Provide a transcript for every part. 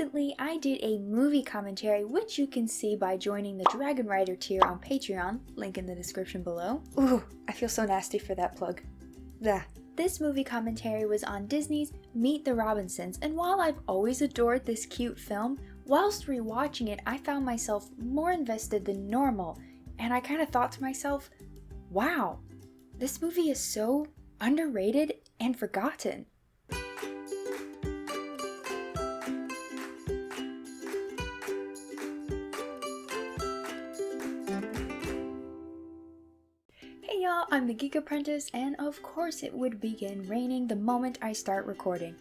recently I did a movie commentary, which you can see by joining the Dragon Rider tier on Patreon, link in the description below. Ooh, I feel so nasty for that plug. Blah. This movie commentary was on Disney's Meet the Robinsons, and while I've always adored this cute film, whilst rewatching it I found myself more invested than normal, and I kind of thought to myself, wow, this movie is so underrated and forgotten. Hey y'all, I'm the Geek Apprentice, and of course it would begin raining the moment I start recording.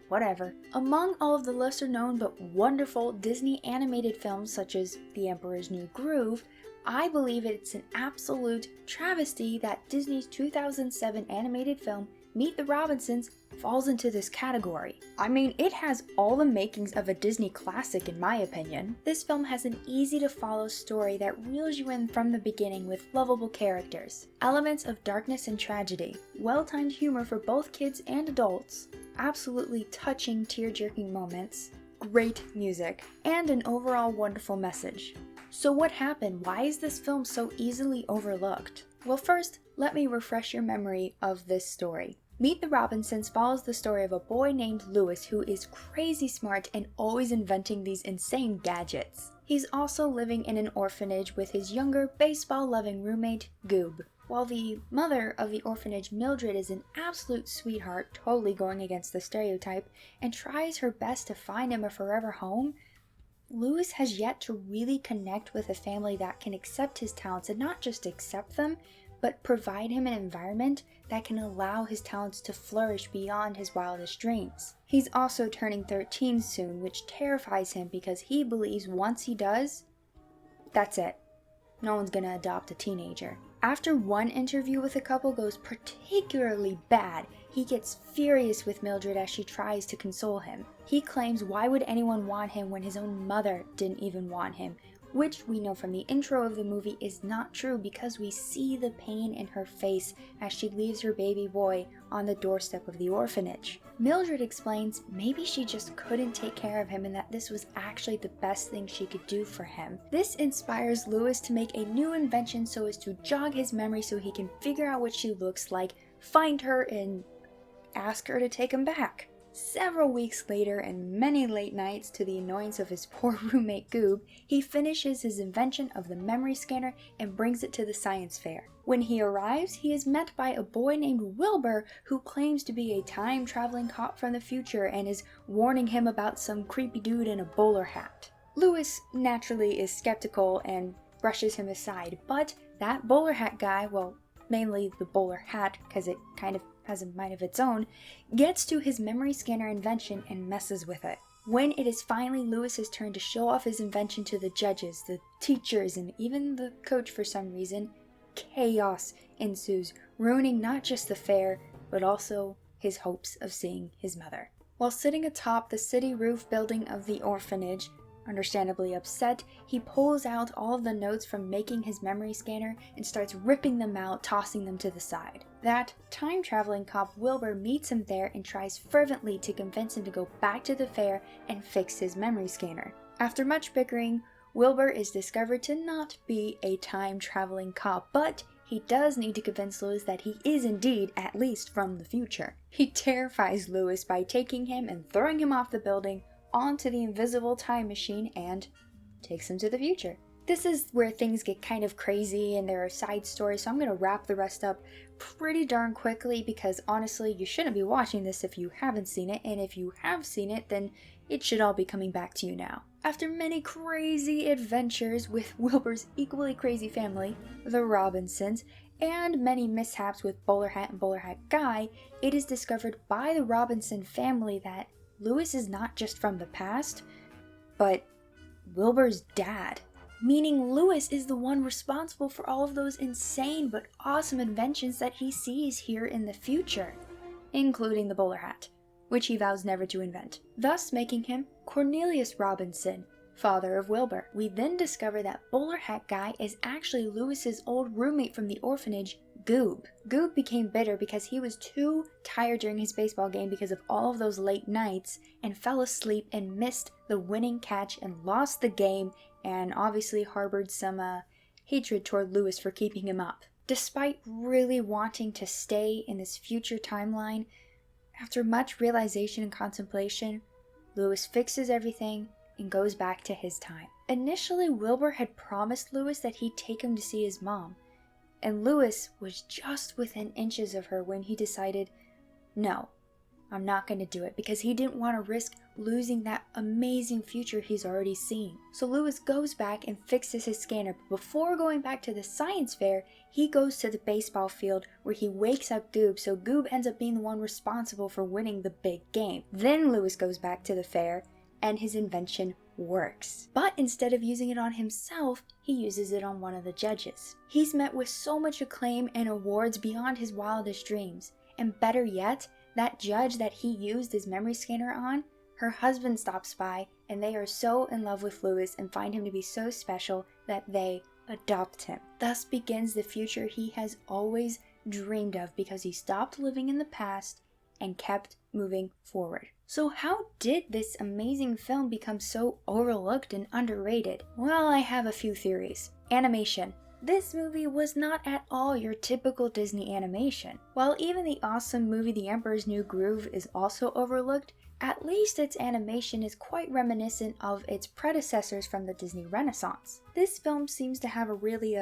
Whatever. Among all of the lesser known but wonderful Disney animated films such as The Emperor's New Groove, I believe it's an absolute travesty that Disney's 2007 animated film Meet the Robinsons falls into this category. I mean, it has all the makings of a Disney classic in my opinion. This film has an easy to follow story that reels you in from the beginning with lovable characters, elements of darkness and tragedy, well-timed humor for both kids and adults, absolutely touching tear-jerking moments, great music, and an overall wonderful message. So what happened? Why is this film so easily overlooked? Well, first, let me refresh your memory of this story. Meet the Robinsons follows the story of a boy named Louis who is crazy smart and always inventing these insane gadgets. He's also living in an orphanage with his younger, baseball-loving roommate, Goob. While the mother of the orphanage, Mildred, is an absolute sweetheart, totally going against the stereotype, and tries her best to find him a forever home, Louis has yet to really connect with a family that can accept his talents and not just accept them, but provide him an environment that can allow his talents to flourish beyond his wildest dreams. He's also turning 13 soon, which terrifies him because he believes once he does, that's it. No one's gonna adopt a teenager. After one interview with a couple goes particularly bad, he gets furious with Mildred as she tries to console him. He claims why would anyone want him when his own mother didn't even want him, which we know from the intro of the movie is not true because we see the pain in her face as she leaves her baby boy on the doorstep of the orphanage. Mildred explains maybe she just couldn't take care of him and that this was actually the best thing she could do for him. This inspires Louis to make a new invention so as to jog his memory so he can figure out what she looks like, find her, and ask her to take him back. Several weeks later and many late nights to the annoyance of his poor roommate Goob, he finishes his invention of the memory scanner and brings it to the science fair. When he arrives, he is met by a boy named Wilbur who claims to be a time-traveling cop from the future and is warning him about some creepy dude in a bowler hat. Louis naturally is skeptical and brushes him aside, but that bowler hat guy, well, mainly the bowler hat because it kind of has a mind of its own, gets to his memory scanner invention and messes with it. When it is finally Louis's turn to show off his invention to the judges, the teachers, and even the coach for some reason, chaos ensues, ruining not just the fair, but also his hopes of seeing his mother. While sitting atop the city roof building of the orphanage, understandably upset, he pulls out all of the notes from making his memory scanner and starts ripping them out, tossing them to the side. That time-traveling cop Wilbur meets him there and tries fervently to convince him to go back to the fair and fix his memory scanner. After much bickering, Wilbur is discovered to not be a time-traveling cop, but he does need to convince Louis that he is indeed, at least, from the future. He terrifies Louis by taking him and throwing him off the building onto the invisible time machine and takes him to the future. This is where things get kind of crazy and there are side stories, so I'm going to wrap the rest up pretty darn quickly because honestly you shouldn't be watching this if you haven't seen it, and if you have seen it then it should all be coming back to you now. After many crazy adventures with Wilbur's equally crazy family, the Robinsons, and many mishaps with Bowler Hat and Bowler Hat Guy, it is discovered by the Robinson family that Louis is not just from the past, but Wilbur's dad. Meaning Louis is the one responsible for all of those insane but awesome inventions that he sees here in the future, including the bowler hat, which he vows never to invent, thus making him Cornelius Robinson, father of Wilbur. We then discover that Bowler Hat Guy is actually Louis's old roommate from the orphanage, Goob. Goob became bitter because he was too tired during his baseball game because of all of those late nights and fell asleep and missed the winning catch and lost the game and obviously harbored some hatred toward Lewis for keeping him up. Despite really wanting to stay in this future timeline, after much realization and contemplation, Lewis fixes everything and goes back to his time. Initially, Wilbur had promised Lewis that he'd take him to see his mom, and Lewis was just within inches of her when he decided, no, I'm not going to do it, because he didn't want to risk losing that amazing future he's already seen. So Lewis goes back and fixes his scanner, but before going back to the science fair, he goes to the baseball field where he wakes up Goob, so Goob ends up being the one responsible for winning the big game. Then Lewis goes back to the fair, and his invention works. But instead of using it on himself, he uses it on one of the judges. He's met with so much acclaim and awards beyond his wildest dreams. And better yet, that judge that he used his memory scanner on, her husband stops by, and they are so in love with Lewis and find him to be so special that they adopt him. Thus begins the future he has always dreamed of, because he stopped living in the past and kept moving forward. So how did this amazing film become so overlooked and underrated? Well, I have a few theories. Animation. This movie was not at all your typical Disney animation. While even the awesome movie The Emperor's New Groove is also overlooked, at least its animation is quite reminiscent of its predecessors from the Disney Renaissance. This film seems to have a really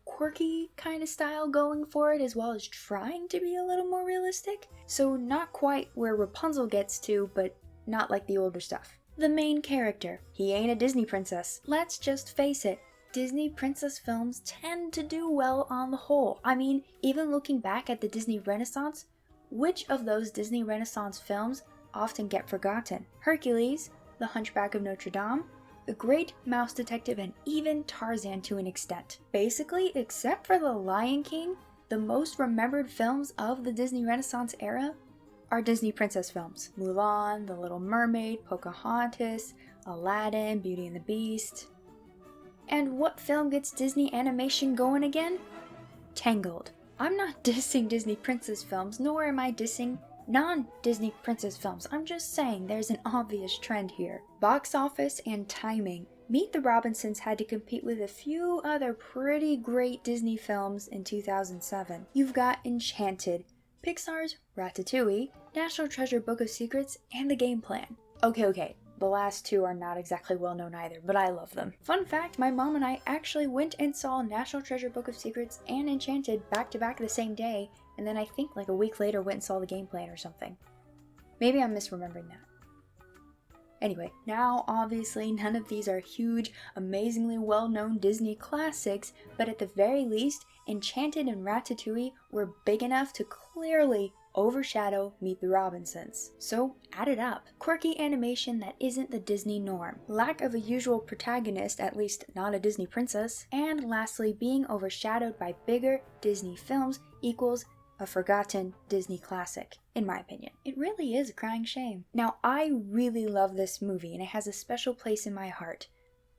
quirky kind of style going for it, as well as trying to be a little more realistic. So not quite where Rapunzel gets to, but not like the older stuff. The main character. He ain't a Disney princess. Let's just face it. Disney princess films tend to do well on the whole. I mean, even looking back at the Disney Renaissance, which of those Disney Renaissance films often get forgotten? Hercules, The Hunchback of Notre Dame, The Great Mouse Detective, and even Tarzan to an extent. Basically, except for The Lion King, the most remembered films of the Disney Renaissance era are Disney princess films. Mulan, The Little Mermaid, Pocahontas, Aladdin, Beauty and the Beast. And what film gets Disney animation going again? Tangled. I'm not dissing Disney princess films, nor am I dissing non-Disney princess films. I'm just saying there's an obvious trend here. Box office and timing. Meet the Robinsons had to compete with a few other pretty great Disney films in 2007. You've got Enchanted, Pixar's Ratatouille, National Treasure Book of Secrets, and The Game Plan. Okay. The last two are not exactly well known either, but I love them. Fun fact, my mom and I actually went and saw National Treasure Book of Secrets and Enchanted back to back the same day, and then I think like a week later went and saw The Game Plan or something. Maybe I'm misremembering that. Anyway, now obviously none of these are huge, amazingly well-known Disney classics, but at the very least, Enchanted and Ratatouille were big enough to clearly overshadow Meet the Robinsons. So add it up. Quirky animation that isn't the Disney norm, lack of a usual protagonist, at least not a Disney princess, and lastly being overshadowed by bigger Disney films equals a forgotten Disney classic, in my opinion. It really is a crying shame. Now, I really love this movie and it has a special place in my heart.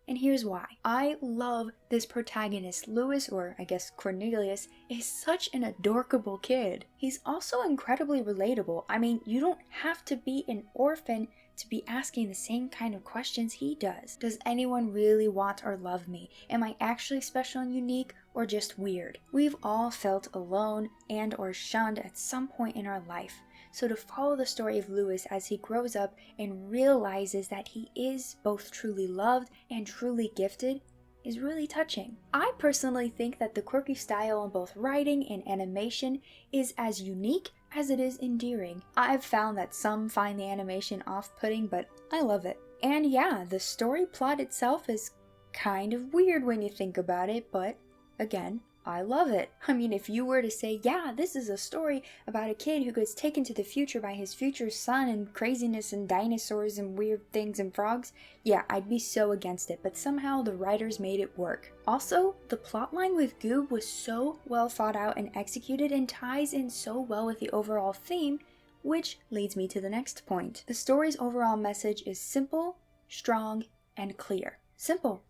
And here's why. I love this protagonist. Lewis, or I guess Cornelius, is such an adorable kid. He's also incredibly relatable. I mean, you don't have to be an orphan to be asking the same kind of questions he does. Does anyone really want or love me? Am I actually special and unique, or just weird? We've all felt alone and or shunned at some point in our life. So to follow the story of Lewis as he grows up and realizes that he is both truly loved and truly gifted is really touching. I personally think that the quirky style in both writing and animation is as unique as it is endearing. I've found that some find the animation off-putting, but I love it. And yeah, the story plot itself is kind of weird when you think about it, but again, I love it. I mean, if you were to say, yeah, this is a story about a kid who gets taken to the future by his future son and craziness and dinosaurs and weird things and frogs, yeah, I'd be so against it, but somehow the writers made it work. Also, the plotline with Goob was so well thought out and executed and ties in so well with the overall theme, which leads me to the next point. The story's overall message is simple, strong, and clear. Simple.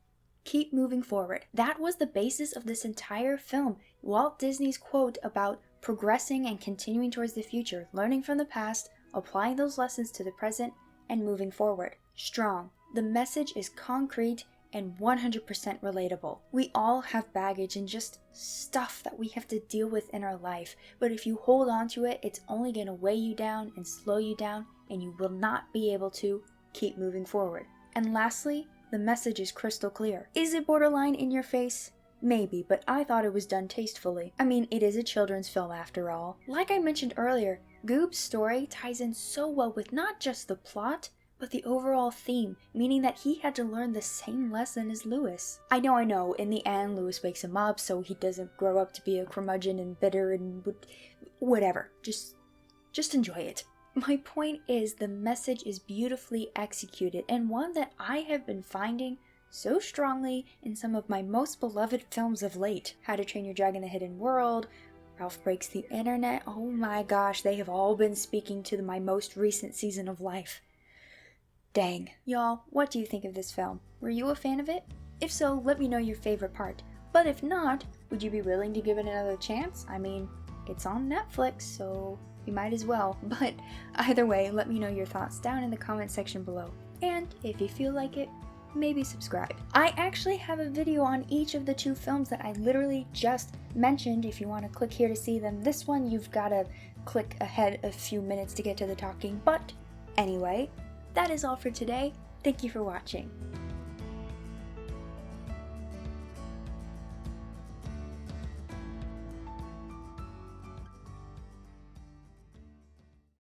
Keep moving forward. That was the basis of this entire film. Walt Disney's quote about progressing and continuing towards the future, learning from the past, applying those lessons to the present, and moving forward. Strong. The message is concrete and 100% relatable. We all have baggage and just stuff that we have to deal with in our life, but if you hold on to it, it's only going to weigh you down and slow you down, and you will not be able to keep moving forward. And lastly, the message is crystal clear. Is it borderline in your face? Maybe, but I thought it was done tastefully. I mean, it is a children's film after all. Like I mentioned earlier, Goob's story ties in so well with not just the plot, but the overall theme, meaning that he had to learn the same lesson as Louis. I know, in the end Louis wakes him up so he doesn't grow up to be a curmudgeon and bitter and whatever. Just enjoy it. My point is, the message is beautifully executed, and one that I have been finding so strongly in some of my most beloved films of late. How to Train Your Dragon: The Hidden World, Ralph Breaks the Internet. Oh my gosh, they have all been speaking to my most recent season of life. Dang. Y'all, what do you think of this film? Were you a fan of it? If so, let me know your favorite part. But if not, would you be willing to give it another chance? I mean, it's on Netflix, so you might as well. But either way, let me know your thoughts down in the comment section below. And if you feel like it, maybe subscribe. I actually have a video on each of the two films that I literally just mentioned. If you want to click here to see them. This one, you've got to click ahead a few minutes to get to the talking. But anyway, that is all for today. Thank you for watching.